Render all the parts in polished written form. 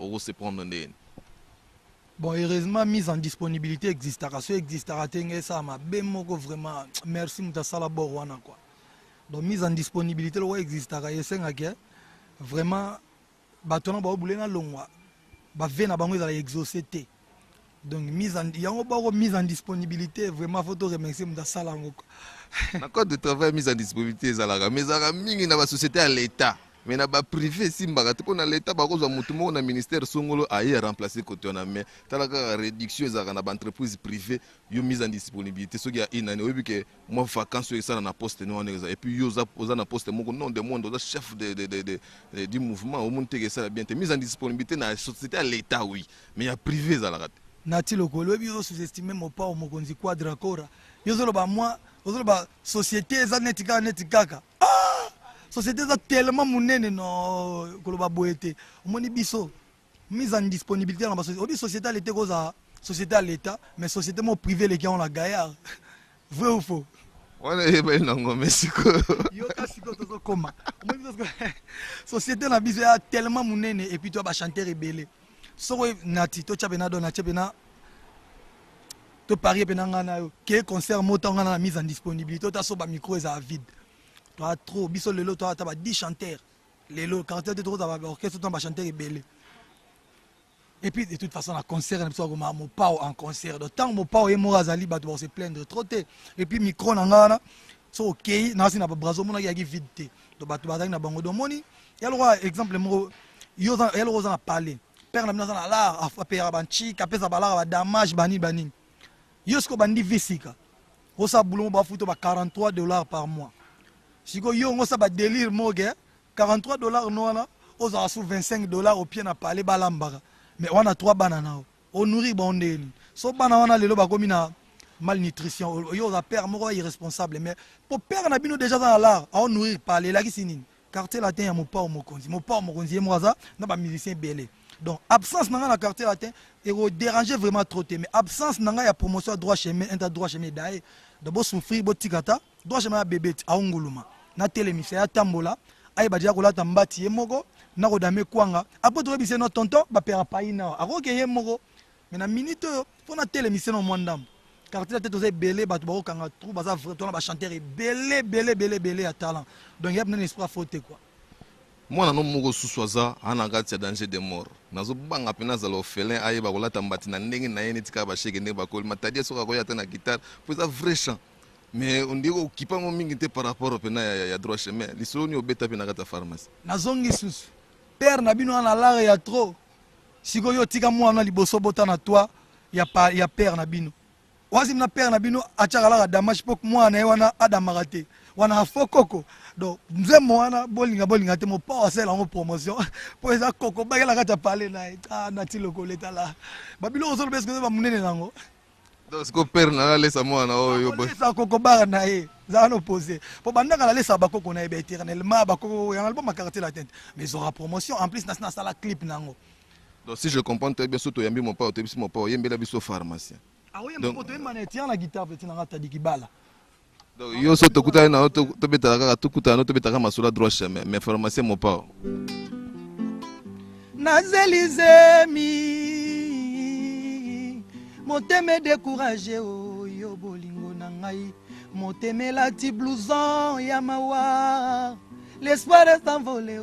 on se prendre ndeni. Bon, heureusement, mise en disponibilité existera. Ce existera, ça m'a bémoko vraiment. Merci, Moutasala Borwana, quoi. Donc, mise en disponibilité, le existera. Et c'est vraiment, bateau na boulé na longwa. Ba vena bango za exaucer. Donc, mise en disponibilité, vraiment, faut te remercier Moutasala. L'accord de travail mise en disponibilité, mais ça a mis dans la société à l'État. Mais na ba privé si mbagate pour na l'État ba koza mutu mo na ministère songolo aye remplacer côté on a mais talaka réduction ezaka na ba entreprise privée yo mise en disponibilité so ya inane obi que moi vacances ça na poste no on et puis yo za na poste moko non de monde za chef du mouvement au monde que ça bien mise en disponibilité na société à l'État oui mais ya privé za la rate nati lokolo bi yo sous-estimer mo pa o mokonzi quadrakora yo zo ba moi zo ba société za netikaka société est tellement monene no koloba boete omoni biso mise en disponibilité dans la société obi société à l'état koza société à l'état mais société mo privé les qui ont la gaillard vrai ou faux wana yeba nango mesiko yo kasiko to koma omoni biso société na biso ya tellement monene et puis toi ba chanter rebelle soko nati to tchabena do na tchabena to parier penanga na ke concert motanga na mise en disponibilité ta so ba micro est à vide. Toi trop biso lelo toi ta ba 10 chanteurs lelo quand tu trop ta ba orchestre toi ba chanter rebelle et puis de toute façon la concert na biso ko ma mo pao en concert de temps mo pao e mo azali ba to se plaindre trop te et puis micro na ngana so OK na sina ba brazo mo na ya vide te to ba to ba na bango do moni ya lo exemple mo yo ya lo za parler père na bina na la a père ba chi ka pesa ba la ba damage bani yo sko bandi visika o sa boulon ba futo ba $43 par mois. Si vous avez un délire, $43 non, vous avez $25 au pied na palais balambara. Mais on a 3 bananes. On nourrit bandé. So banana le loba comme na malnutrition. Yo za père moko irresponsable. Mais pour père na bino déjà dans l'art, on nourrir palais la kisini. Quartier latin ya mo pa mokonzi. Mo pa mokonzi moza na ba musicien belé. Donc absence na la quartier latin et déranger vraiment trop. Mais absence na ya promotion droit chemin, inter droit chemin d'ailleurs. D'abord souffrir botikata, droit chemin bébé a onguluma. Na télémission ya tambola ay badia kolata mbati ye moko na kodame kwanga apo to bise no tonton ba pera paina akoke ye moko mais na minute pour na télémission no mwandam quartier tête aux belé ba to ba kanga trou baza vraiment ba chanter belé à talent donc y a un espoir faute quoi moi na no moko suswaza ana gati ya danger de mort nazo banga pena za l'orphelin ay ba kolata mbati na ndenge na yene tika ba sheke ne ba kol matadia soka ko yata na guitare pour ça vrai chant. Mais on dit qu'il n'y a pas par rapport au droit chemin. Les solutions au bêta dans la pharmacie. Nazongi sus. Père Nabino en a ya trop. Si vous avez tika moi na liboso bota na toi, ya père Nabino. Wazim na père Nabino achakala damage pok moi na wana adamarate. Wana fokoko. Donc nzemo wana bolinga te mo pa sel en promotion. Pour ça koko ba la kata parler na na ti lokoleta la. Babilo ozo beske ba munene nango. Donc, ce que père n'a laissé moi, ça cocobar naé, ça nous posé. Pour banda la laisse abako na éternellement abako un album à quartier la tête. Mais ils aura promotion en plus na la clip nango. Donc si je comprends très bien surtout yambi mon pas autobus mon pas yembe la biso pharmacien. Ah oui, mais pote maneti na guitare petit na ta dikibala. Donc yo so to kuta na to beta ka to kuta no to beta ka masula droit chemin mais pharmacien mon pas. Nazelizemi Moteme découragé yo bolingo na ngai Moteme lati blouson ya mawa L'espoir est envolé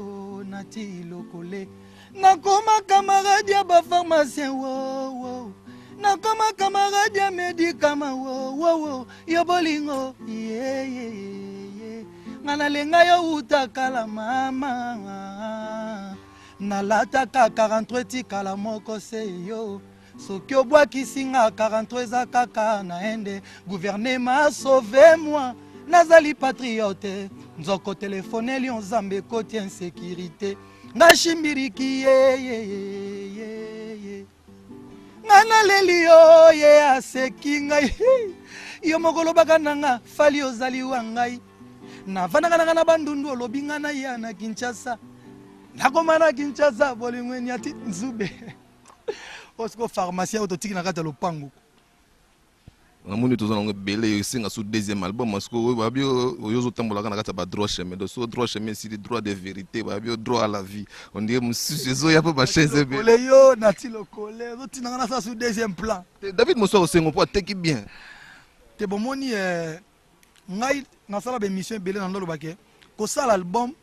nati lokole Nakoma camarade ya ba pharmacien wo Nakoma camarade ya médicament wo yo bolingo Ngana lenga yo utakala mama Nalataka 43 tikala moko se yo Soki obwaki singa 43 eza kaka na ende gouvernement sauve-moi nazali patriote nzoko telefone li nzambe ekoti insécurité nashimbiriki ye ngana leli yo ye aseki ngai yo moko lobaka nanga fali ozali wa ngai navandaka na bandundu olobi nga na ya na Kinshasa nakoma na Kinshasa bolingweni ati nzube Parce que pharmacien autotique na kata lopango. namoni toza nango ebele esenga so deuxième album parce que babi oyo ozotambolaka na kati ya badroit chemin donc so droit chemin esili droit de vérité babi droit à la vie on dirait mosusu ezoya mpo bachaise ebele yo nati lokole ozotinanga na sa sur deuxième plan David moso akosengo mpo ateki bien te bomoni ngai nasala bémission ebele na ndolobake kosala album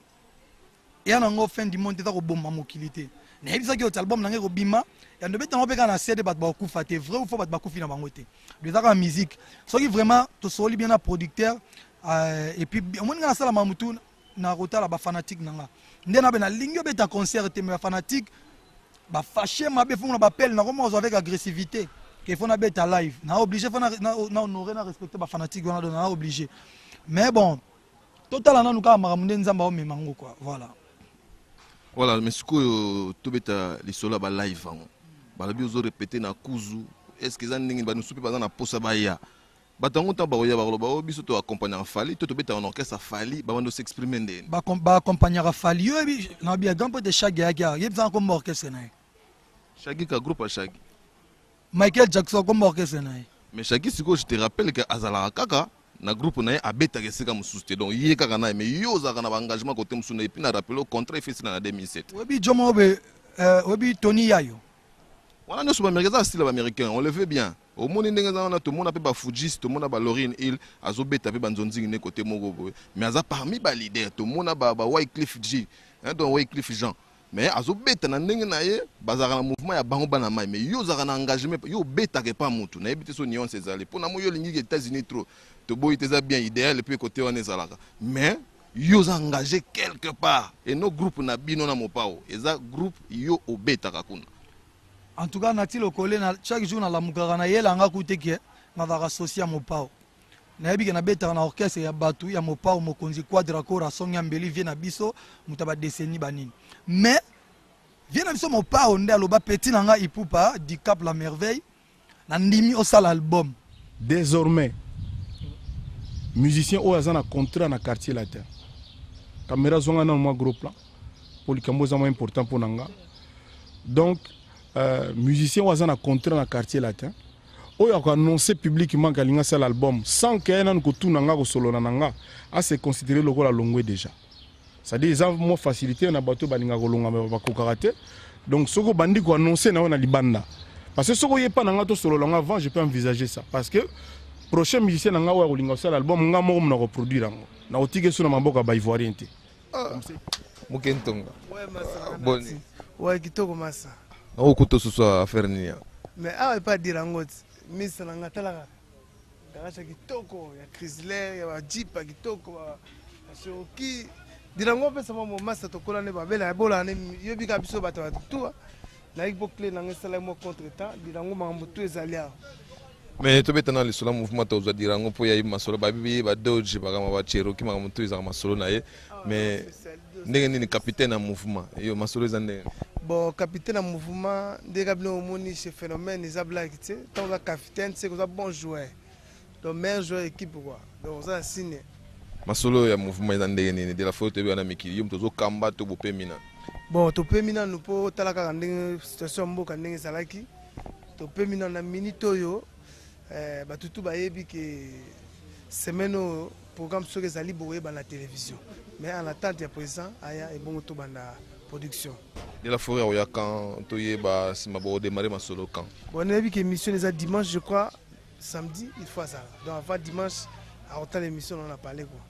eya nango fin du monde eza koboma mokili te nayebisaki oti album nange kobima yando betango mpe kaka na cd bato bakokufa te vrai ou faux bato bakufi na bango te eza kaka musique soki vraiment tosoli bien na producteur et puis omoni nga nasala mamutu na kotala bafanatique nanga nde nabe nalingi obeta concert te me bafanatique bafashe mabe fongo na bapele nakoma ozwa avec agressivité ke fo nabeta live na obligé fo na honorer na respecter bafanatique wana do na obligé mais bon totala nanu kaka makambo nde nzambe aomema ngo quoi voilà mais sikoyo tobeta lisolo ba live yango balobi ozo répéter na kuzu est-ce que eza ndenge banusu mpe baza na posa baya bato yango ntango bakoya bakoloba o biso toaccompagnaka fali to tobeta na orchestre fali babanda s'exprimer ndeni baaccompagnaka fali yo yebi na biagan mpo te shagi yaki yebisanga komba orchestre na ye shagi ka groupe ya shagi Michael Jackson komba orchestre na ye mais shagi sikoyo je te rappelle ke azalaka kaka na groupe na ye abetaka esika mosusu te donc ye kaka na ye mais yo ozalaka na baengagement kote mosusu na ye puis na rappele contrat efesila na 2007 oyebi jomo obe oyebi Tony Yayo wana nyonso baaméricain eza style baaméricain on le veut bien omoni ndenge eza wana tomona mpe bafujis tomona balorine hill azobeta mpe banzonzingi ne kote moko boye mais aza parmi balider tomona Wycliffe G donc Wycliffe Jean mais azobeta na ndenge na ye bazalaka na mouvement ya bango bana mai mais yo ozalaka na engagement yo obetaka epa motu nayebi te so nuance ezali mpona mo yo olingiki États-Unis trop toboyi te eza bien idéal epuis kote wana ezalaka mais yo oza engagé quelque part et no groupe na bino na mopao eza groupe yo obetaka kuna. En tout cas, nati lokole na chaque jour na lamukaka na yelanga kuteke na vaka associé à Mopao. Na yebi na beta na orchestre ya batu ya Mopao mokonzi quadra kora songa mbeli vie na biso mutaba décennie banini. Mais vie na biso Mopao nde aloba petit nanga ipupa du Cap la merveille na ndimi au sal album. Désormais musicien oyo aza na contrat na quartier latin. Caméra zonga na moi gros plan. Pour les cambos important pour nanga. Donc musicien oyo na contrat na quartier latin oyo a annoncé publiquement kalinga sala l'album sans que ena kotuna nga kosolo na nanga a se considérer lokola longwe déjà c'est-à-dire ils ont mo facilité na bato balinga kolonga ba kokaraté donc soko bandi ko annoncer na ona libanda parce que soko yepa nanga to solo langa avant je peux envisager ça parce que prochain musicien nanga oyo kolinga sala l'album nga moko na reproduire ngo na otike so na maboka ba ivoirien te Mukentonga ouais massa boni ouais kitoko massa au kuto ce soit affaire ni mais ah pas dire ngoti misa nanga talaka darasha kitoko ya Chrysler ya Jeep kitoko ya Cherokee dirango pesa mo massa tokola ne babela bola ne yobi ka biso bato batua na ipo clé nanga sala mo contre temps dirango mambo tu ezalia mais to betana le solo mouvement to za dirango po ya masolo babi ba Dodge ba kama ba Cherokee ma to za masolo na ye mais ndenge nini capitaine na mouvement yo masolo za ndenge bon capitaine en mouvement déjà bien au moni ce phénomène ils a blague tu sais tant que capitaine c'est que ça bon joueur donc meilleur joueur équipe quoi donc ça signe masolo ya mouvement eza ndenge nini de la faute bana mikili yo mtozo kamba to bope mina bon to pe mina nous po talaka ndenge situation mboka ndenge salaki to pe mina na minute oyo batutu bayebi que semaine programme sur les ali boye ba la télévision mais en attente ya présent aya et bon to banda production de la forêt oya quand to yeba sima bo démarrer ma solo quand on a vu que l'émission les a dimanche je crois samedi il faut ça donc avant dimanche à autant l'émission on a parlé quoi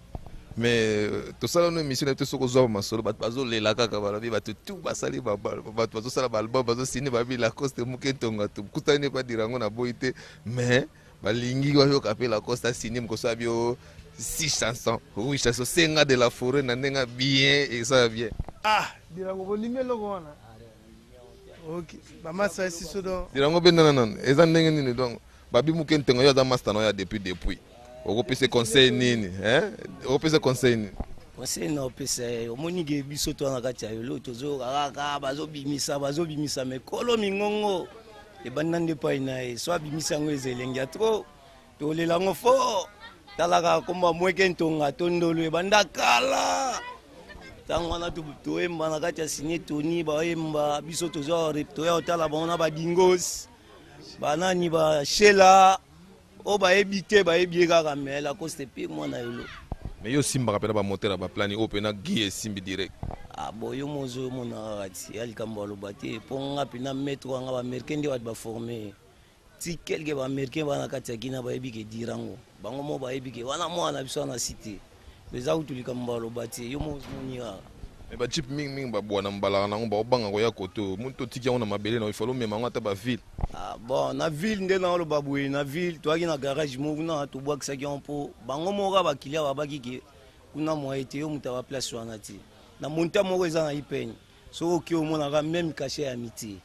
mais to sala no émission to soko zo ma solo bazo lela kaka bala bi batu tout basali ba bazo sala ba album bazo signer ba bi la coste Mukentonga to kutane pa dirango na boité mais balingi wa yo kapela la coste signer mkoso abio 6 chansons oui chansons senga de la forêt na ndenga bien et ça bien ah dirango bonime logo wana OK mama ça si so donc dirango benana nan eza ndenge nini donc babi Mukentonga yo za master no ya depuis okopesa conseil nini okopesa conseil nini conseil na opesa omoni ke biso to na kati ya yolo tozo kaka bazobimisa mekolo mingongo ebanda nde pa ina so abimisa ngo ezelenge ya trop tolelango fo talaka komba Mukentonga tondolo ebanda kala tango wana toyemba na kati ya signe Tony bayemba biso tozo toya otala bango na badingos banani ba shela o bayebi te bayebi kaka mais la cause te mwana yolo mais yo simba kapela ba moteur ba plani open na guie simbi direct ah bon yo mozo mona kati alikambo aloba te po nga pina metro nga ba américain ndi ba former ti quelque ba américain bana kati ya kina bayebi ke dirango bango mo bayebi ke wana mwana biso na cité les autres likambo aloba te yo mozo monia mais ba chip ming ba bwana mbala na ngo ba obanga ko ya koto muntu tiki on na mabele na ifalo mema ngata ba ville ah bon na ville nde na oloba boye na ville to na garage mo na to bwa kisaki on po bango mo ka ba kilia ba baki ke kuna mo ete yo muta ba place wana ti na monta mo eza na ipeni so ki o mona ka même caché ya miti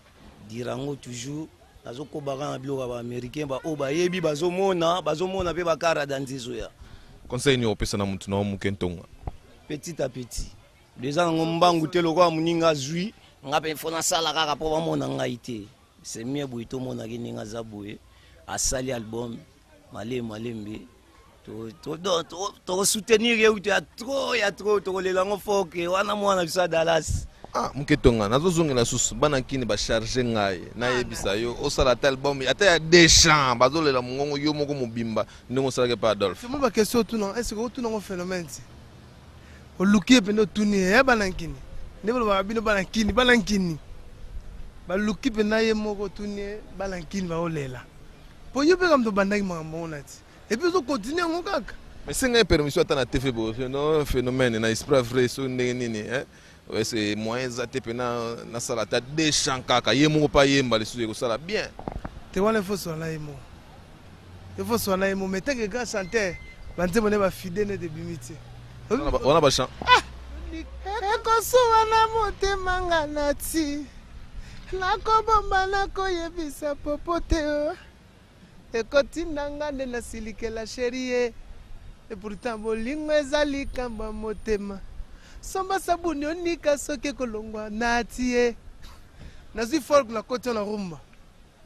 dirango toujours nazo ko ba na bilo ba américain ba o ba yebi bazo mona pe ba kara danzizo ya conseil ni opesa na muntu na mukentonga petit à petit déjà ngombangu te lokwa muninga zui ngape fona sala kaka po bamona ngai te c'est mieux boy to mona ki ninga za boye asali album malembe to soutenir ye uto ya trop to lelango foke wana mwana bisa Dallas ah muketonga nazozongela susu bana kini ba charger ngai na yebisa yo osala tel album ata ya Deschamps bazolela mongongo yo moko mobimba ndingo sala ke pa Adolphe c'est moi ba question tout non est-ce que tout non phénomène o luki pendo tuni ya banankini ndebo ba bino banankini ba luki pena ye moko tuni banankini ba olela po yo pe comme to bandaki mamona ti et puis so continuer ngo kaka mais c'est une permission ata na TV bo no phénomène na esprit vrai so ndenge nini ouais c'est moyens ate pena na sala ta Deschamps kaka ye moko pa yemba le suzo ko sala bien te wana faut so la yemo il faut so la yemo mais te que grand chanteur banze bone ba fidèle de bimiti on a ba chant ekosuwa na motema nga nati nakobomba nakoyebisa popote o ekotinda nga nde nasilikela sherie e pourtant bolingo eza likambo motema somba sabuni onika soki ekolongwa nati ye nazwi folk na koti na rumba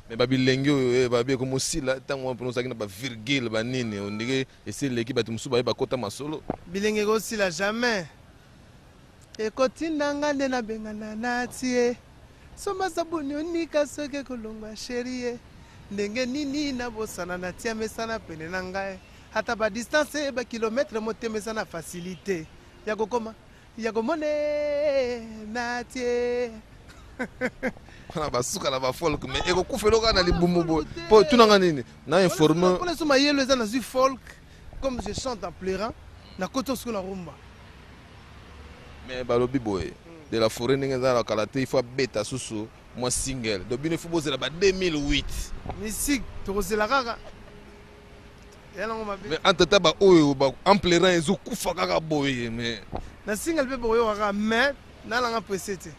mais babilengi oyo babie ko mosila ntango wana ozalaki na bavirgule banini ondenge eseleki bato mosusu baye bakota masolo bilenge ekosila jamais ekotinda nga nde nabengana nati ye somba sabuni onika soki ekolongwa sherie ndenge nini nabosana natia mesana pene na ngai ata badistance bakilometre motema eza na facilité ya kokoma ya komone natie na basuka na bafolk mais ekokufela oka na libumu boye mpo tunanga nini na informe mpona so mayelo eza nazwi folk comme je chante en pleurant na koti osuku na rumba mais balobi boye de la forêt ndenge eza na kala te il faut abeta susu mwa single donc bino ifo bozela ba 2008 musique tokozela kaka yanango mabe mais enteta ba oyo ba empleurant ezokufa kaka boye mais na single mpe bokoyoka kaka mais nalanga presse te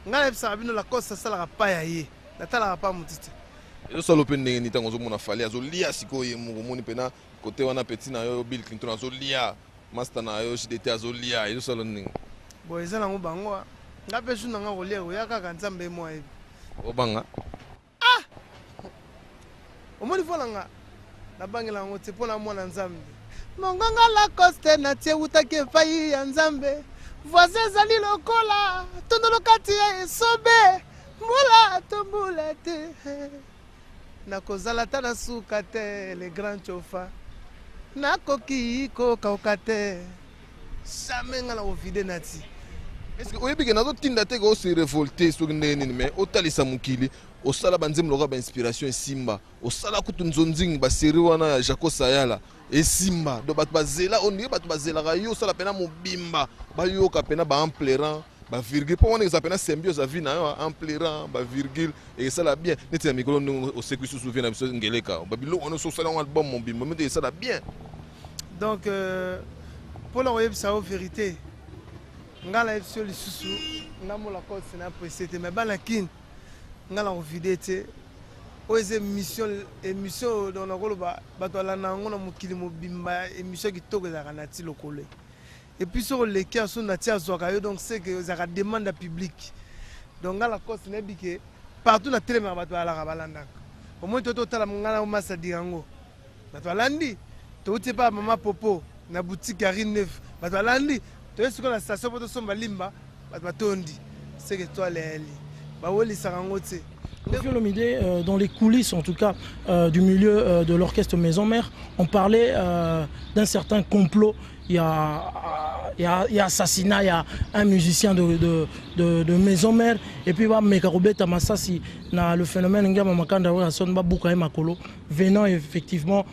ngai nayebisaka bino lacoste asalaka pa ya ye natalaka pa motu te ezosala mpe ndenge nini ntango ozomona fali azolia sikoyo moko omoni mpena kote wana peti na yo Bill Clinton azolia master na yo JDT azolia ezosala ndenge boye eza nango bango nga mpe jour nanga kolia koya kaka nzambe ye mwa yebi obanga omoni mpo nanga nabangela yango te mpo na mwana nzambe mongonga lacoste natie utaki epai ya nzambe voisin ezali lokola tondolo kati ya esobe mbula to mbula te nakozala ta na suka te le grand chofa nakoki kokauka te jamais nga na ovide nati est-ce que oyebi ke nazotinda te ko se révolter soki ndenge nini mais otalisa mokili osala banzembo lokola bainspiration esimba osala kutu nzonzingi basérie wana ya Jaco Sayala esimba donc bato bazela ondire bato bazelaka yo osala pena mobimba bayoka pena baempleurant bavirgule mpo wana eza pena symbiose avi na yo empleurant bavirgule esala bien neti na mikolo ndenge oseki susu vie na biso ngeleka babiloko wana so osala yango album mobimba mete esala bien donc mpona koyebisa yo vérité nga na yebisi yo lisusu nga mola kose na presse te mais bana kini nga na kovide te oyo eza émission donc nakoloba bato alanda yango na mokili mobimba émission kitoko ezalaka na ti lokolo et puis soko oleki aso na ti azwaka yo donc c'est que ezalaka demande ya public donc nga na kose nayebi ke partout na telemaka bato balaka balandaka omoi to totala nga na omasa dirango bato balandi touti pa mama popo na boutique ya Rineuf bato balandi toye sikoyo na station po tosomba limba bato batondi seke toale yali bawolisaka yango te Kofi Olomide, dans les coulisses en tout cas du milieu de l'orchestre Maison Mère, on parlait d'un certain complot. Il y a assassinat, il y a un musicien de Maison Mère, et puis Mekarobé Tamassasi, le phénomène Ngama Makanda Boukaï Makolo, venant effectivement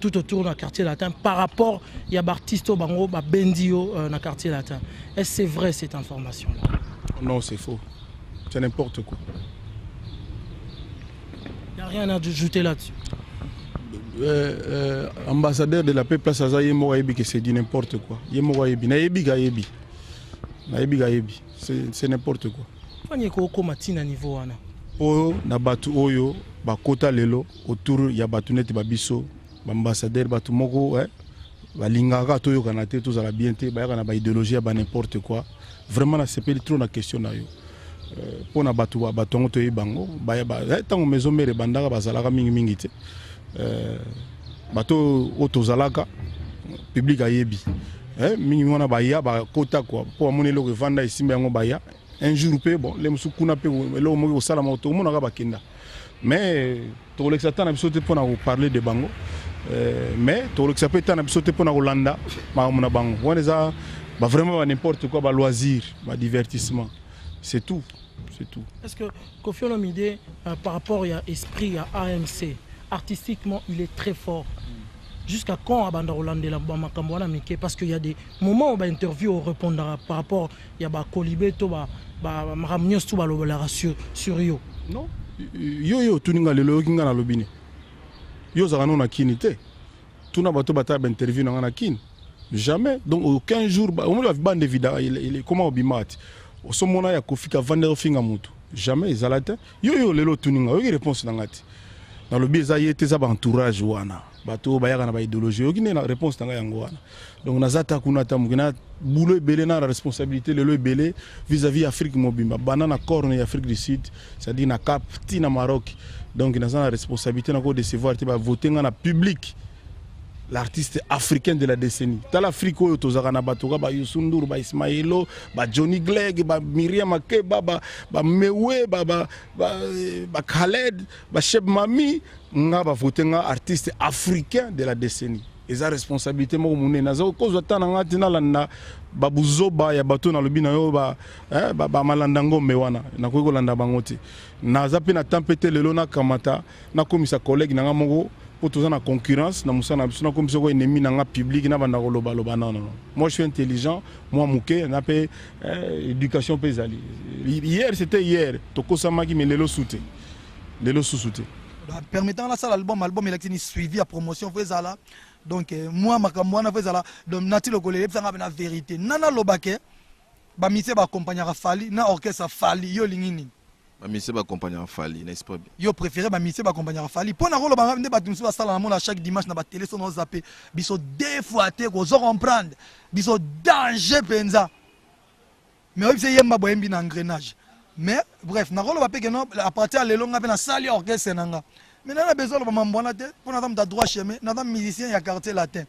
tout autour du quartier latin, par rapport il y a Bartisto Bango, Bendio dans le quartier latin. Est-ce que c'est vrai cette information-là? Non, c'est faux. C'est n'importe quoi. Il n'y a rien à ajouter là-dessus. Ambassadeur de la paix place Aza Yemo Yebi que c'est dit n'importe quoi. Yemo Yebi, na Yebi ga Yebi. Na Yebi ga Yebi. C'est n'importe quoi. Fanye ko matina niveau wana. Po na batu oyo ba kota lelo autour ya batu net ba biso, ba ambassadeur batu moko ba lingaka to yo kanate to za la bien te ba na ba idéologie ba n'importe quoi. Vraiment na c'est trop na question na yo. Po na batu ba batongo to yebango ba tango Maison Mère bandaka bazalaka mingi mingi te. Bato otozalaka public ayebi mingi mona baya ba kota quoi pour amone lo vanda isimba yango baya un jour pe bon les musukuna pe lo mo osala moto mona ka bakenda mais to l'exata na biso te pona ko parler de bango mais to l'exata na biso te pona ko landa ma mona bango on les a ba vraiment ba n'importe quoi ba loisir ba divertissement c'est tout. Est-ce que Kofi Olomide par rapport à esprit à AMC artistiquement, il est très fort. Jusqu'à quand Abanda Rolande la Makamboana Mike? Parce qu'il y a des moments où l'interview on répondra par rapport il y a Kolibé to Maramnios to la sur yo. Non. Yo tuninga lelo kinga na lobine. Yo zakano na kinité. Tuna bato bata interview na kin. Jamais. Donc aucun jour au moins la bande vida il est comment obimat. Au somona ya kofika vendre finga mutu. Jamais izalata. Yo lelo tuninga. Yo réponse na ngati. Dans le biais de ça, entourage wana bato bayaka na ba idéologie okine na réponse tanga yango wana donc nazata kuna tamukina boulot belé na responsabilité le belé vis-à-vis Afrique mobimba banana corne Afrique du Sud c'est-à-dire na Cap ti na Maroc donc na la responsabilité na ko décevoir te ba voter na public l'artiste africain de la décennie. Dans l'Afrique, il y a ba Youssou N'Dour, ba Ismaïlo, ba Johnny Clegg, ba Myriam Makeba, ba Mewe, ba Khaled, ba Cheb Mami, nga ba voté nga artiste africain de la décennie. Et sa responsabilité mo mune na zo ko zota na ngati na landa ba buzoba ya bato na lobi na yo ba malanda ngombe wana na ko landa bangote. Na zapi na tempete lelo na kamata na komisa collègue na nga moko pour tout ça na concurrence na musana bisuna comme ça ko ennemi na nga public na banda ko loba non. Moi je suis intelligent, moi muke na pe éducation pesali. Hier c'était hier toko samaki mais lelo souté. Lelo sous-souté. Permettant la salle album il a été suivi à promotion faisala. Donc moi makamwana faisala donc nati le collègue ça na vérité. Nana lobake ba mise ba accompagner Fali na orchestre Fali yo lingini. Ba mise ba accompagner Fali n'est-ce pas bien. Yo préféré ba mise ba accompagner Fali. Pour na rolo ba nde ba tumsu ba sala na mona chaque dimanche na ba télé son zappé. Biso deux fois te ko zo comprendre. Biso danger penza. Mais oui c'est yemba boyembi na engrenage. Mais bref, na rolo ba pe que non à partir de l'elonga pe na sali orchestre nanga. Mais on a besoin de m'embonner pour nous avoir droit chemin, nous avons musicien et quartier latin.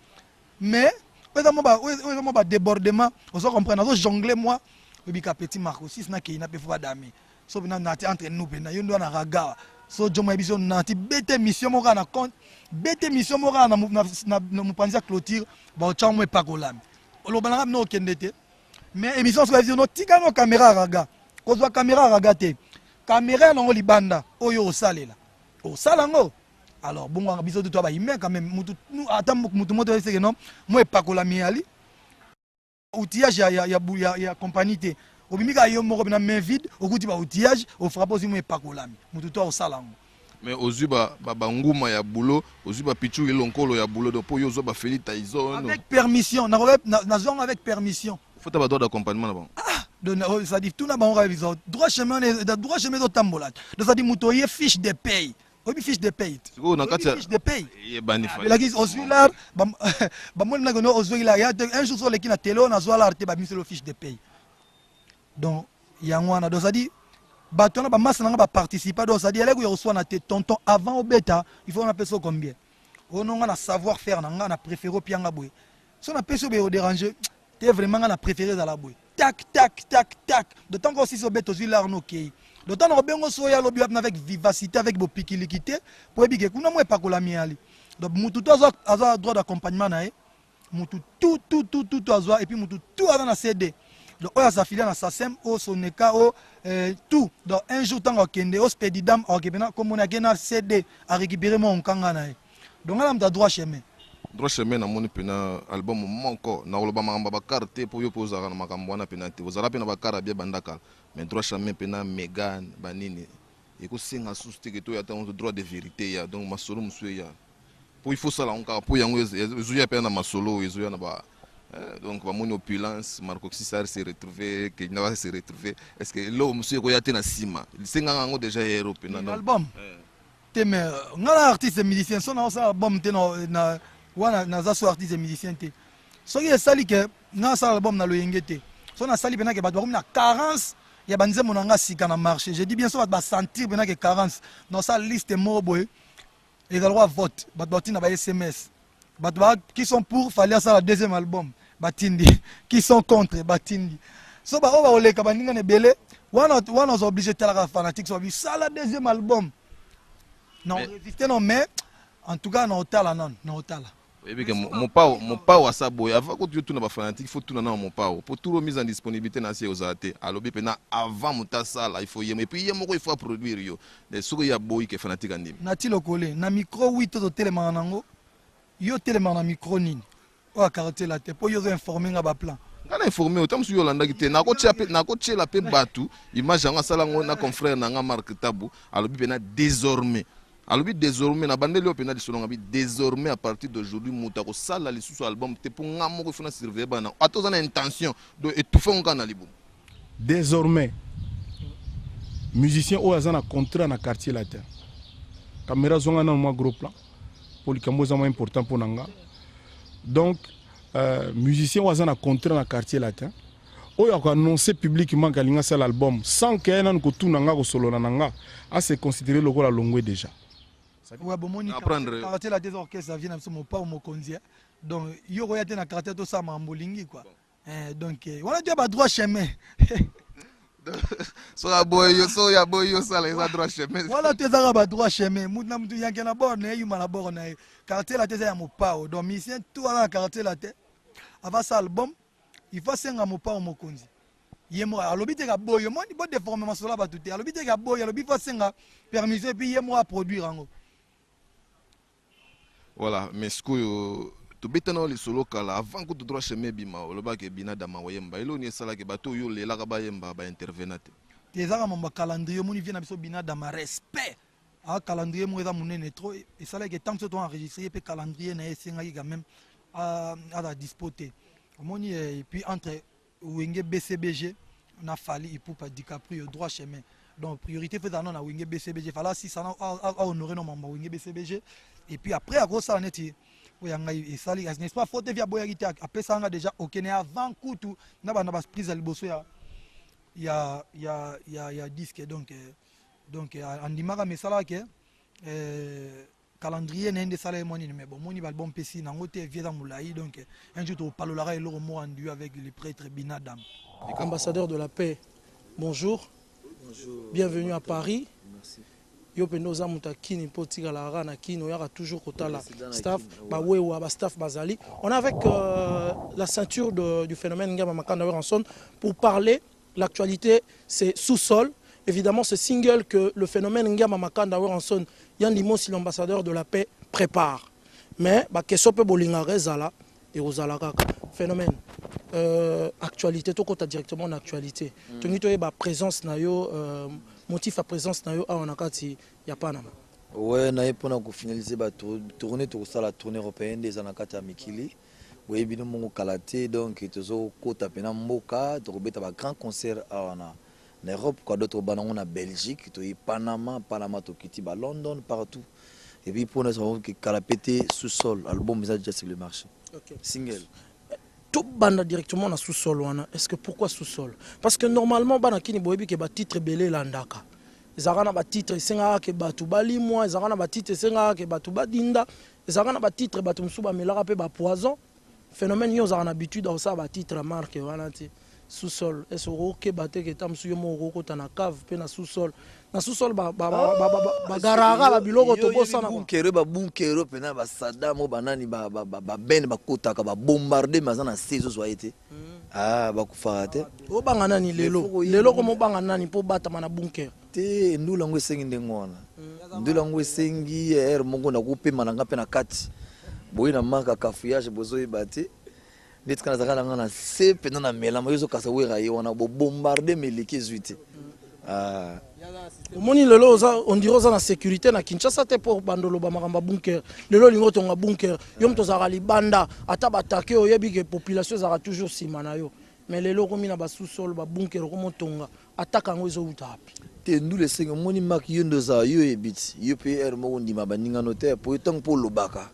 Mais on a débordement, on se comprend, on a jonglé moi, le petit Marco 6 na qui n'a pas fait d'amis. Sauf que nous entre nous, nous doit na raga. So jomo ebiso nati bete mission mo na compte, bete mission mo na na panza clôture, ba chamo e pakolami. Lo bananga no kendete. Mais émission so dire no tika no caméra raga. Ko zo caméra raga te. Caméra no libanda, oyo osalela. Au salango alors bon on a besoin de toi il met quand même nous attends mutu moto c'est que non moi pas la miali outillage ya compagnie te obimika yo moko na main vide okuti ba outillage au frappe aussi moi pas la mutu toi au salango mais ozuba nguma ya boulot ozuba pichu elonkolo ya boulot donc pour yo zo ba felita izo avec permission na zone avec permission faut avoir droit d'accompagnement là-bas. Ça dit tout na ba on a besoin droit chemin de tambola ça dit mutoye fiche de paye. Oui, fiche de paye. Fiche de paye. La guise aux là, un jour sur les qui na télé on a zoa l'arte ba mise le fiche de paye. Donc il y a un donc ça dit bateau ba masse na ba participer donc ça dit allez reçoit na tonton avant au bêta, il faut on appelle ça combien. On a savoir faire na na préféré pianga boy. Si on appelle ça be déranger, tu es vraiment na préféré dans la boy. Tac tac tac tac. De temps qu'on si au bêta aux là on OK. D'autant que bengo soya lobby avec vivacité, avec vos piquiliquité, pour que kuna moi pas kolami ali. Donc mutu tout a droit d'accompagnement nae, mutu tout a et puis mutu tout a dans CD. Donc on a sa filiale dans SACEM, au Soneka, au tout. Donc un jour tant qu'on kende, au Spedidam, comme on a gagné CD à récupérer mon kanga nae. Donc on a droit chemin. Droit chemin na moni pena album monko na oloba mamba bakarte po yo poza na makambo na penate ozala pena bakara bia bandaka mais droit chemin pena Megan banini et ko singa suste que to ya ton droit de vérité ya donc masolo musu ya po il faut ça là encore po yango ezuya pena masolo ezuya na ba donc ba moni opulence Marco Cissar s'est retrouvé que na va se retrouver est-ce que lo musu ko ya tena sima singa ngo déjà héros pena album teme ngala artiste musicien son na album tena wana naza so artiste et musicien te soki esali ke nga sala album na loyenge te so na sali penake bato bakomi na carence ya banzembo na nga sika na marché je dis bien so bato basentir penake carence na sa liste moko boye ezalaka vote bato batina ba SMS bato qui sont pour fallait asala deuxième album batindi qui sont contre batindi so ba oba oleka baninga ne belé wana oza obligé talaka fanatique so bi sala deuxième album non résister non mais en tout cas na otala non na otala. Et bien, mon pao à sa boy, avant que tu tournes à fanatique, il faut tourner dans mon pao. Pour tout remise en disponibilité dans ces osatés. Alors, avant mon tassa, il faut y aimer. Et puis, il faut produire. Les souris à boy qui est fanatique en nim. Nati le collé, na micro 8 au télémanango, yo téléman na micro nini. Ou à caractère la tête, pour yo informer à bas plan. Quand informé, autant que Yolanda qui était, n'a coaché la paix batou, image en salango, na confrère, n'a marque tabou. Alors, désormais. Alors désormais na bande le pena selon désormais à partir d'aujourd'hui mutako sala li sous album te pour ngamo ko fona surveiller bana ato na intention de étouffer on kana libo désormais musicien o azana contrat na quartier latin caméra zonga na moi gros plan pour likambo za important pour nanga donc musicien o azana contrat na quartier latin o ya ko annoncer publiquement kalinga sala l'album sans que nan ko tunanga ko solo nanga a se considérer le rôle à longue déjà. Ouais, bon, mon caractère la des orchestres, ça vient de mon pas ou mon condier. Donc, il y aurait été un caractère tout ça, mais en bolingi, quoi. Donc, on a dit à droit chemin. So ya boy, ça, les a droit chemin. Voilà, tu as à droit chemin. Mouna moutou yanké na bord, né, you na bord, né. Caractère la tête, à mon pas. Donc, musicien, tout à la caractère la tête. Avant ça, album, il faut s'en à mon pas ou mon condier. Yemo alobi te ka boy, moi ni bon déformement sur la batute. Alobi te ka boy, alobi faut s'en permission puis yemo à produire en. Voilà, mais ce que tu bétano les solo kala avant que tu droit chemin bima o loba ke bina dama wayemba ilo ni sala ke bato yo le la ka bayemba ba intervenate. Tezaka mon calendrier moni vient na biso bina dama respect. Ah calendrier mo eza munene trop et sala ke tant que tu enregistré pe calendrier na esenga quand même à la dispoter. Moni et puis entre Wenge BCBG na fali ipupa DiCaprio droit chemin. Donc priorité fait dans na Wenge BCBG fala si ça a honorer nos membres Wenge BCBG. Et puis après, à cause de ça, n'est-ce pas, faut via boyagité après ça, on a déjà aucun avant coup tout, n'a pas prise à l'bosso il y a disque donc en dimara mais ça là que calendrier n'est de salaire money mais bon moni album PC na ngote vieux dans moulaï donc un jour tu parleras et le mot rendu avec les prêtres Binadam. Ambassadeur de la paix, bonjour. Bonjour. Bienvenue à Paris. Merci. Yopenoza mutakini potika la rana kino yara toujours kotala staff bawewa ba staff bazali. On est avec la ceinture du phénomène Ngama Makanda Ranson pour parler l'actualité, c'est sous-sol. Évidemment ce single que le phénomène Ngama Makanda Ranson Yann Limos l'ambassadeur de la paix prépare. Mais ba question pe bolinga rezala et ozala kaka phénomène actualité to kota directement en actualité. Tongi to ba présence na yo motif à présence na yo a onakati ya Panama. Ouais, na epona ko finaliser ba tourner to la tournée européenne des anakati à Mikili. Ouais, bino mongo kalaté donc tozo kota pena mboka to beta ba grand concert en Europe quoi d'autres banana na Belgique, to Panama to kiti ba London partout. Et puis pour nous on que kalapété sous-sol, album déjà déjà sur le marché. Okay. Single. Tout banda directement na sous-sol wana. Est-ce que pourquoi sous-sol? Parce que normalement bana kini boyebi ke ba titre belé landaka. Ezaka na ba titre senga ke batu bali moi, ezaka na ba titre senga ke batu badinda, ezaka na ba titre batu msuba melaka pe ba poison. Phénomène yo za na habitude au ça ba titre marque wana ti. sous-sol est-ce que baté que tam suyo mo okota na cave pe na sous-sol ba garara ba biloko to bosana bunkero pena ba Saddam mo banani ba ben ba kotaka ba bombarder mazana saison so été ba kufa te o banga nani lelo ko mo banga nani po bata mana bunker te ndula ngwe sengi ndengwana ndula ngwe sengi mongo na kupema na ngape na kati boyina maka kafouillage bozo ibate net kana zakala ngana sepe na mela moyo kasa wera yi wana bo bombarder meliki zuite omoni lelo on dirait ça na sécurité na Kinshasa te pour bandolo ba makamba bunker lelo lingo tonga bunker yo mto zaka libanda ata batake oyebi ke population zaka toujours sima na yo mais lelo ko mina ba sous-sol ba bunker ko motonga ataka ngo ezo utapi te ndule sengi moni mak yondo za yo ebit yo PR mo ndima baninga notaire pour tant pour lobaka.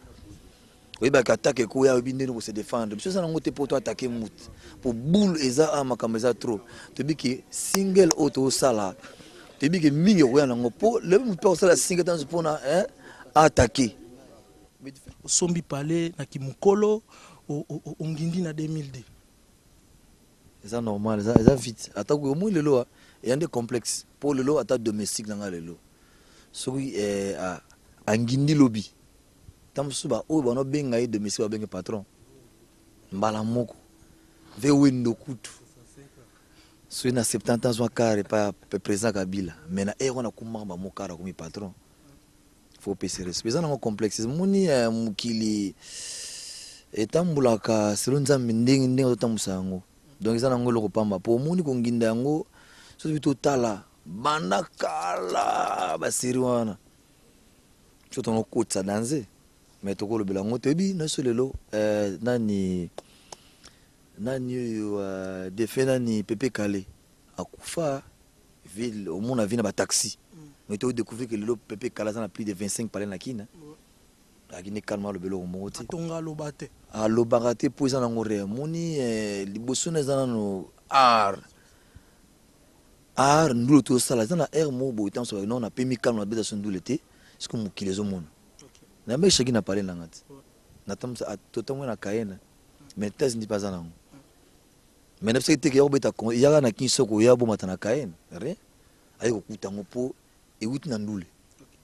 Oui, bah, attaque quoi, il pour se défendre. Parce que ça n'a pas pour toi attaquer mout. Pour boule et ça, ah, ma caméra trop. Tu dis que single auto sala. Tu dis que mingi ouais na ngopo. Le même pas ça la single dans pour na attaquer. Sombi palais na kimukolo o ngindi na 2002. C'est normal, ça vite. Attaque au moins le lot, il y a des complexes. Pour le lot attaque domestique dans le lot. Celui à ngindi lobby. Tamsuba o bano benga yi domestique benga patron mbala moko ve wendo kutu so na 70 ans wa kare pa président Kabila mais na ero na kumamba mokara comme patron faut pèser respect ça na complexe moni mukili etambulaka selon nzambe ndenge otambusa yango donc ça na ngolo kopamba po moni ko nginda yango so bito tala bandakala basiri wana so tono kotsa danser mais toko le belango tebi na solelo nani defena ni Pepe Kale akufa ville au monde a vu na taxi mais tu découvrir que le Pepe Kale ça a plus de 25 par na kina la Guinée calme le belo moti tonga lobate a lobarate poza na ngore moni liboso na zana no art ndulo to sala zana mo bo itam so non na pemi calme na beza sondulete ce que mukilezo mona na me shaki na parler nangati na tamsa totamwe na kaena mais thèse ndi pas anango mais na psete ke yobeta ko yaga na kinsoko yabo matana kaena rien ayi ko kutango po e wuti na ndule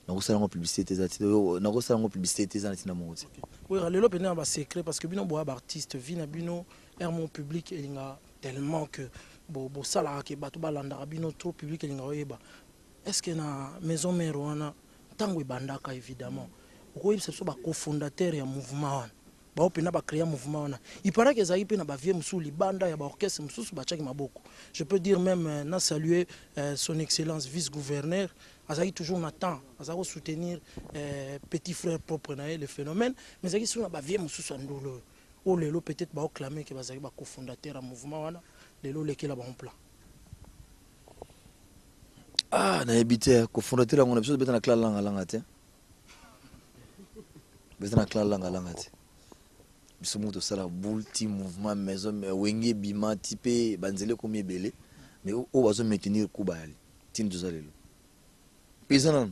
na ko sala ngo publicité zati na ko sala ngo publicité zana tina moti oui lelo pena ba secret parce que bino bo artiste vina bino mon public elinga tellement que bo sala ke bato balanda bino trop public elinga oyeba est-ce que na maison mère wana tango bandaka évidemment oui c'est ba cofondateur ya mouvement wana ba opena ba créer mouvement wana il paraît que ça ipena ba vie musuli banda ya ba orchestre mususu ba chaki maboko je peux dire même na saluer son excellence vice-gouverneur azaki toujours na temps azako soutenir petit frère propre na le phénomène mais azaki sur na ba vie mususu ndolo o lelo peut-être ba clamer que bazaki ba cofondateur ya mouvement wana lelo lekela ba en plan na ebité cofondateur ngona biso beta na clan langa te bezana clan langa te biso moto sala bulti mouvement maison wenge bima type banzele comme belé mais o bazo maintenir kubali tin dozalelo pezana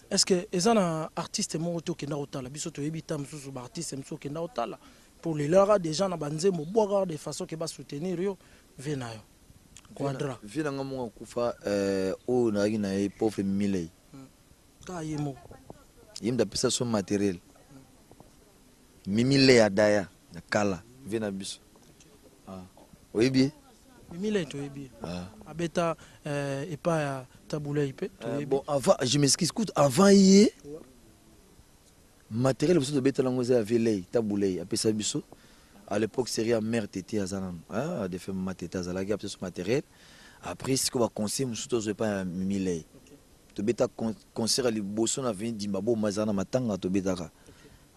est-ce que ezana artiste mo to kenda otala biso to yebita msusu ba artiste msusu kenda otala pour les lara des gens na banzemo boire de façon que ba soutenir yo venayo quadra vina ngamonga kufa o na gina e pauvre milei ka yemo yimda pesa son matériel mimile ya daya na kala vina biso oyebi mimile to yebi abeta et pas taboulay pe bon avant je m'excuse écoute avant hier matériel biso de beta lango za velay taboulay apesa biso à l'époque série mère tété azanan de faire mateta za la gap ce matériel après ce qu'on va conseiller musuto zo pas mimile to beta concert li boso na vini dimbabo mazana matanga to betaka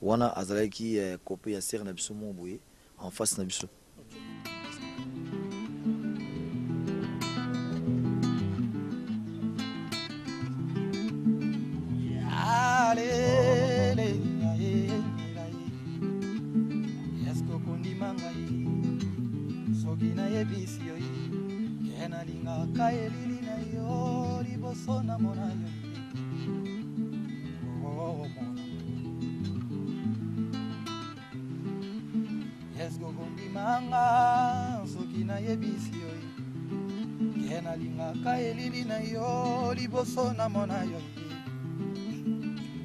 wana azalaki copie ya serre na biso mo boye en face na biso yebisi yo ye nalingaka elili na yo liboso na mona yo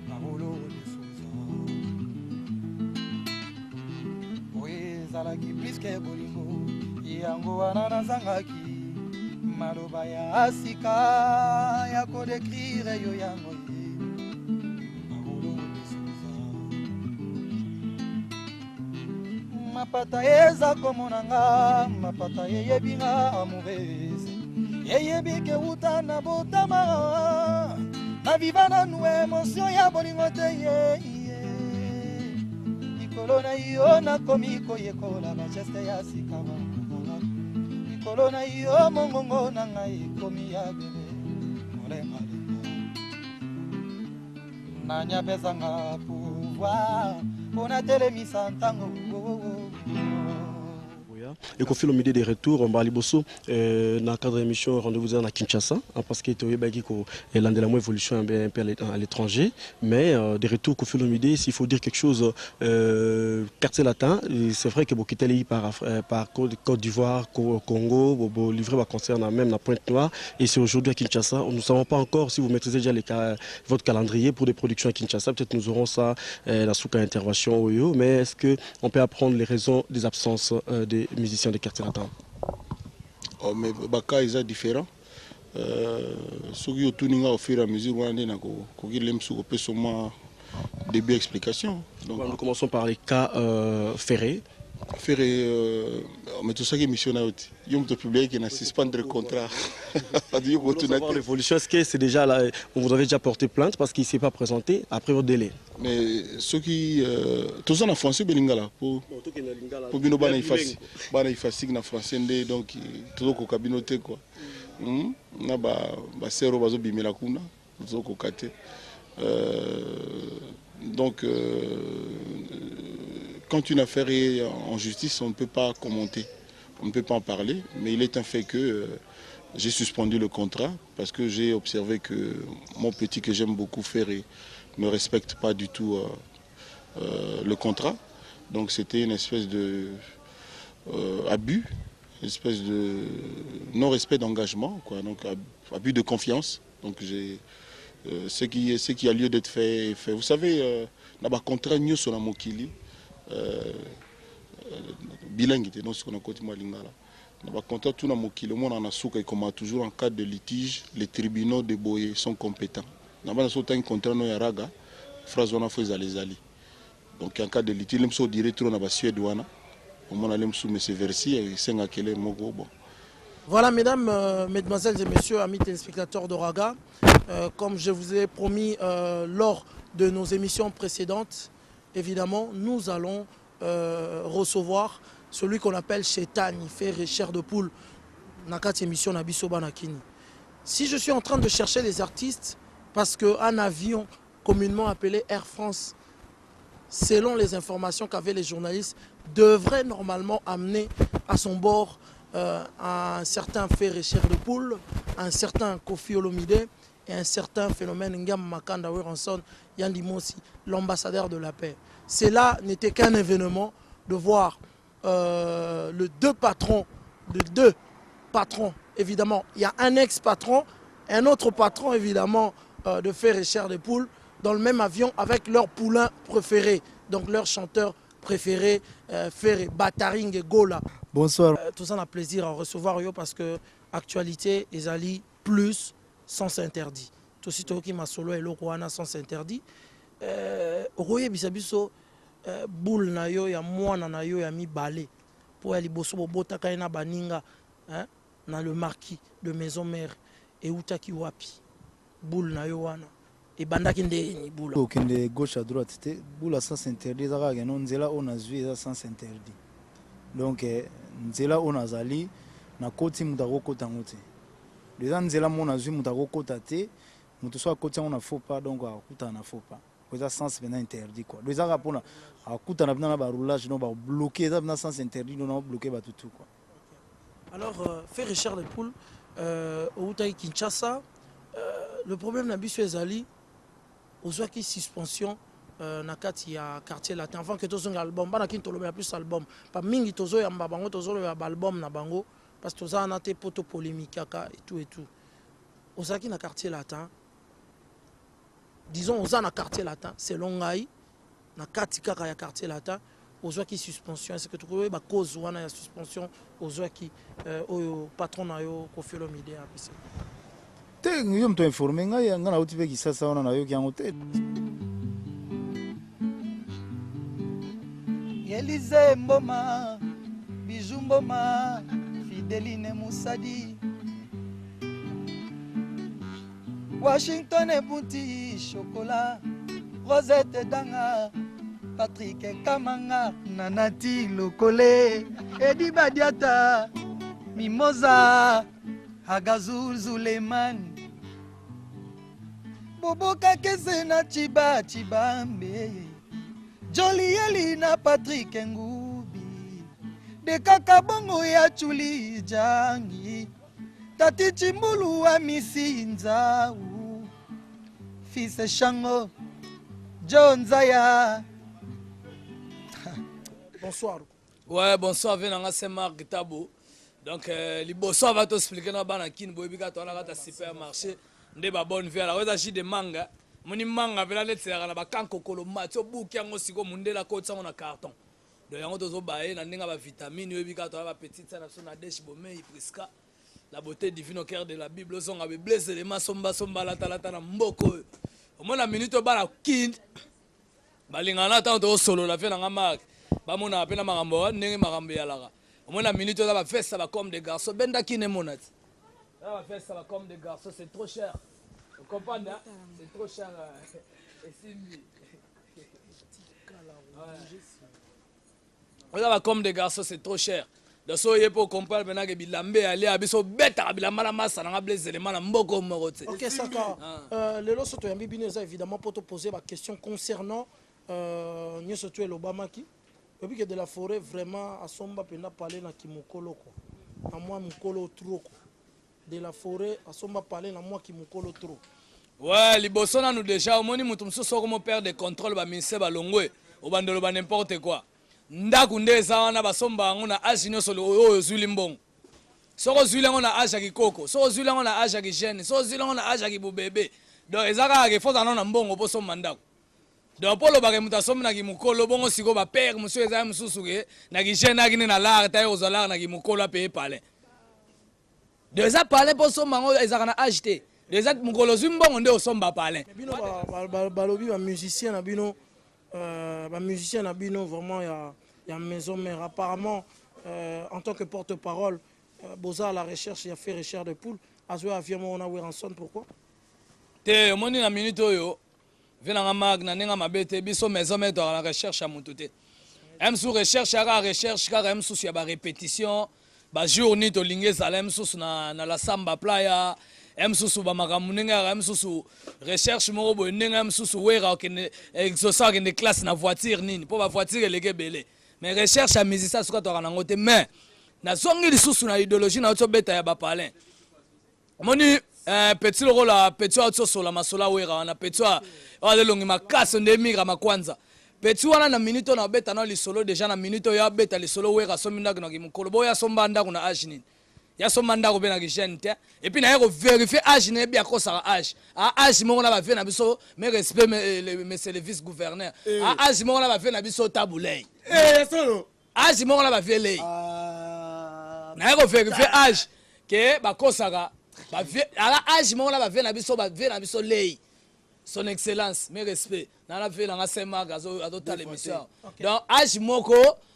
Paolo de Souza oyo ezalaki pliske bolingo yango wana nazangaki maloba ya sika ya kodekrire yo yango mapata eza komonanga mapata yeyebinga amoureuse yeyebike uta na botama na viva nanu emotio ya bolingo te ye likolo na yo nakomi koyekola bageste ya sika likolo na yo mongongo na ngai ekomi ya bebe molengalenga nanyapesanga pouvoir mpona telemisa ntango Et Koffi Olomide des retours en Baliboso dans le cadre de l'émission Rendez-vous à Kinshasa parce que tu as l'une évolution un peu à l'étranger mais des retours Koffi Olomide s'il faut dire quelque chose quartier latin c'est vrai que beaucoup de par Côte d'Ivoire Congo livré va concerner même la Pointe-Noire et c'est aujourd'hui à Kinshasa nous ne savons pas encore si vous maîtrisez déjà votre calendrier pour des productions à Kinshasa peut-être nous aurons ça la souka intervention mais est-ce qu'on peut apprendre les raisons des absences des musiciens de quartier latin? Oh, mais Baka est différent. Ce qui est au fur et à mesure, on a début explication. Donc, nous commençons par les cas ferrés. Ferré, mais tout ça qui est missionnaire, il y a un public qui n'a suspendre le contrat. L'évolution, est-ce que c'est déjà là, vous avez déjà porté plainte parce qu'il ne s'est pas présenté après votre délai? Mais ceux qui. Tout ça en français, Belingala. Pour Bino Bana Ifasi. Bana Ifasi en français, donc tout le cabinoté quoi. Na ba sero bazo bimela kuna, tout le kate. Donc. Quand une affaire est en justice, on ne peut pas commenter, on ne peut pas en parler, mais il est un fait que j'ai suspendu le contrat parce que j'ai observé que mon petit que j'aime beaucoup faire ne respecte pas du tout le contrat. Donc c'était une espèce de abus, une espèce de non-respect d'engagement, donc abus de confiance. Donc ce qui a lieu d'être fait est fait. Vous savez, on a un contrat sur la Mokili. Bilingue était donc ce qu'on a continué à lingala. Dans contrat tout na mokili le monde en a souka et comme toujours en cas de litige les tribunaux de Boye sont compétents. Dans bana sota un contrat no yaraga phrase on a fait les ali. Donc en cas de litige le mso directeur na ba suédoana au monde allem sous monsieur Versi et senga kele mogo bon. Voilà, mesdames, mesdemoiselles et messieurs, amis téléspectateurs d'Oraga, comme je vous ai promis lors de nos émissions précédentes, évidemment, nous allons recevoir celui qu'on appelle Chétan, il fait chair de poule, Nakati émission Nabiso Banakini. Si je suis en train de chercher les artistes, parce qu'un avion communément appelé Air France, selon les informations qu'avaient les journalistes, devrait normalement amener à son bord un certain Ferré chair de poule, un certain Koffi Olomide et un certain phénomène Ngam Makanda Weranson Yandimosi, l'ambassadeur de la paix. Cela n'était qu'un événement de voir les deux patrons, évidemment. Il y a un ex-patron, un autre patron, évidemment, de Ferré chair de poule, dans le même avion avec leur poulain préféré, donc leur chanteur préféré, Ferré, Bataring et Gola. Bonsoir. Tout ça, on a plaisir à recevoir parce que l'actualité, ils allient plus sans interdit. Tout ce qui m'a solo et l'Orouana sans interdit. Oye bisabiso boule na yo ya mwana na yo ya mi balé pour aller bosso bota kaina baninga na le marquis de maison mère et utaki wapi boule na yo wana et bandaki ndeni boule okende gauche à droite te boule sans interdit za ka non nzela on a zui za sans interdit donc nzela on azali na koti mutako kota ngote déjà nzela mona zui mutako kota te mutu so koti on a faux pas donc akuta na faux pas ça sens maintenant interdit quoi déjà rapona akuta na bina ba roulage non ba bloquer ça maintenant sens interdit non bloquer ba tout quoi. Alors faire Richard de Poule au Taï Kinshasa le problème na biso ezali ozwaki suspension na kati ya quartier latin avant que tozonga album bana kin toloba plus album pa mingi tozo ya bango tozo ya album na bango parce que toza na te poto polémique et tout ozaki na quartier latin disons oza na quartier latin selon ngai na kati kaka ya quartier latin ozwaki suspension est-ce que tu ba cause wana ya suspension ozwaki oyo patron na yo Koffi Olomide apesi te yo mto informé ngai nga na uti pe kisasa wana na yo yango te Elize Mboma Bijou Mboma Fideline Musadi Washington Ebunti Chocolat Rosette Danga Patrick Kamanga Nanati Lokole Edi Badiata Mimosa Hagazul Zuleman Boboka Kesena Chiba Chibambe Jolieli na Patrick Ngubi De Kakabongo ya Chuli Jangi Tati Chimbulu wa Misi Nzau Fils Shango John Zaya. Bonsoir. Ouais, bonsoir, venanga c'est Marc Tabo. Donc, bonsoir va t'expliquer na bana kin boyebika to na ta supermarché nde ba bonne vie la oza chi de manga. Moni manga vela letera na ba kanko koloma to buki yango siko mundela ko tsango na carton. Donc yango tozo bae na ndinga ba vitamine yebika to ba petite sana so na desh bomei priska. La beauté divine au cœur de la Bible zonga be blesse les masomba somba la talata na mboko. Au moins la minute bana kin balingana tanto solo la fe na Marc. Bamona apena marambo ndenge marambo yalaka. Au moins la minute là va faire ça va comme des garçons benda kine monat. Là va faire ça va comme des garçons c'est trop cher. Vous comprenez hein? C'est trop cher et simbi. Là va comme des garçons c'est trop cher. Donc so yé pour comprendre maintenant que bilambe aller abiso beta bilamba na massa na blaze les mana mboko morote. OK ça le loso to yambi bino évidemment pour te poser ma question concernant nyoso tu l'Obama qui et puis que de la forêt vraiment à somba pena parler na kimokolo ko à moi mukolo trop de la forêt à somba parler na moi kimokolo trop. Ouais, liboso na nous déjà au moni mutu msuso comme père de contrôle ba ministère ba longwe au bandolo ba n'importe quoi. Ndaku ndeza wana basomba ngo na age nyoso oyo zuli mbongo. Soko zuli ngo na age kikoko, soko zuli ngo na age jeune, soko zuli ngo na age bubebe. Donc ezaka ke foza na mbongo po somba ndako. Donc polo ba ke mutasomba na kimukolo bongo siko ba père monsieur eza mususu ke na jeune akine na lar ta yo zolar na kimukolo ape palais. Donc eza palais po somba ngo ezaka na age te. Les autres mukolo zimbongo nde osomba palais. Bino balobi ba musicien na bino musicien na bino vraiment il y a maison mère apparemment en tant que porte-parole Boza à la recherche il a fait recherche de poule azwe aviamo on a Weranson pourquoi te moni na minute oyo vena mag na nenga mabete biso maison mère à la recherche à mututé M sous recherche à recherche car M sous ya ba répétition ba journée to lingeza M sous na la samba playa M sous ba makamunenga M sous recherche moko bo nenga M sous wera ke exosa ke classe na voiture nini po ba voiture elege belé mais recherche à musicien suka to kana ngote mais na zongi lisusu na idéologie na oto beta ya ba palin moni petit rôle la petit oto sola masola wera na petit wa de longi makase ndemira makwanza petit wana na minute na beta na lisolo déjà na minute ya beta lisolo wera so minda na kimukolo boya somba ndako na age nini ya somba ndako be na gigente et puis na yako vérifier age ne bien ko sa age age mo na ba ve na biso mais respect monsieur le vice gouverneur age mo na ba ve na biso tabulei solo age mo na ba ve lei na yako vérifier age que ba kosaka ba ve ala age mo na ba ve na biso lei son excellence mais respect na la ve na sema gazo adota l'émission donc age moko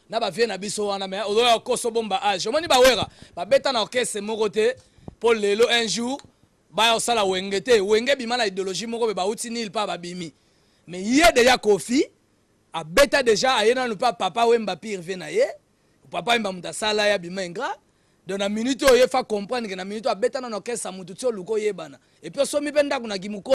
na ba vie na biso wana mais ozoya koso bomba age omoni ba wera ba beta na orchestre moko te pour lelo un jour ba osala wenge bima na idéologie moko be ba uti nil pa ba bimi mais yé déjà Koffi a beta déjà ayena no pa papa wemba pire ve na ye papa wemba mutasala ya bima ingra donc na minute oyo fa comprendre que na minute a beta na orchestre mutu tio luko yebana et puis so mi benda kuna kimuko